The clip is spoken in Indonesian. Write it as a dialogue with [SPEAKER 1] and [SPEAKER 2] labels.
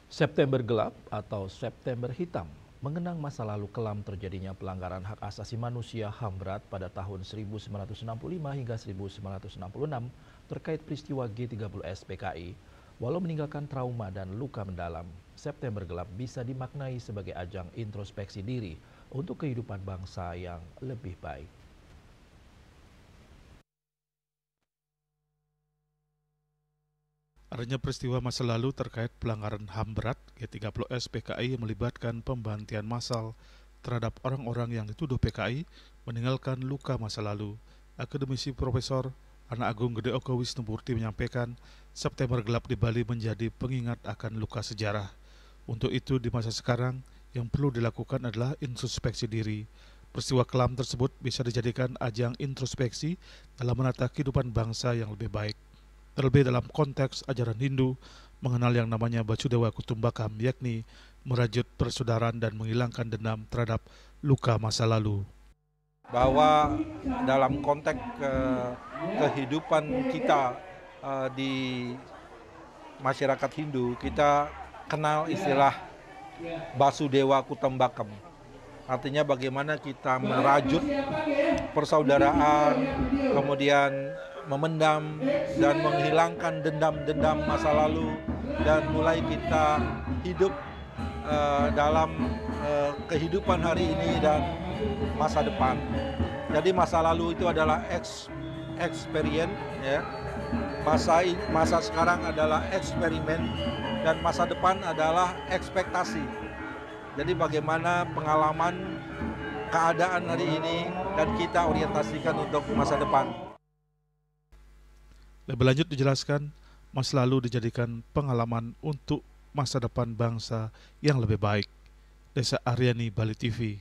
[SPEAKER 1] September Gelap atau September Hitam mengenang masa lalu kelam terjadinya pelanggaran hak asasi manusia HAM berat pada tahun 1965 hingga 1966 terkait peristiwa G30S PKI. Walau meninggalkan trauma dan luka mendalam, September Gelap bisa dimaknai sebagai ajang introspeksi diri untuk kehidupan bangsa yang lebih baik.
[SPEAKER 2] Adanya peristiwa masa lalu terkait pelanggaran HAM berat G30S PKI yang melibatkan pembantian massal terhadap orang-orang yang dituduh PKI meninggalkan luka masa lalu. Akademisi Profesor Ana Agung Gede Oko Wisnumurti menyampaikan September Gelap di Bali menjadi pengingat akan luka sejarah. Untuk itu di masa sekarang yang perlu dilakukan adalah introspeksi diri. Peristiwa kelam tersebut bisa dijadikan ajang introspeksi dalam menata kehidupan bangsa yang lebih baik. Terlebih dalam konteks ajaran Hindu mengenal yang namanya Bacudewa Kutumbakam, yakni merajut persaudaraan dan menghilangkan dendam terhadap luka masa lalu.
[SPEAKER 3] Bahwa dalam konteks kehidupan kita di masyarakat Hindu, kita kenal istilah Basudewa Kutumbakam. Artinya bagaimana kita merajut persaudaraan, kemudian memendam dan menghilangkan dendam-dendam masa lalu, dan mulai kita hidup dalam kehidupan hari ini dan masa depan. Jadi masa lalu itu adalah experience, ya. Masa sekarang adalah eksperimen, dan masa depan adalah ekspektasi. Jadi bagaimana pengalaman keadaan hari ini dan kita orientasikan untuk masa depan.
[SPEAKER 2] Lebih lanjut dijelaskan, masa lalu dijadikan pengalaman untuk masa depan bangsa yang lebih baik. Desa Aryani, Bali TV.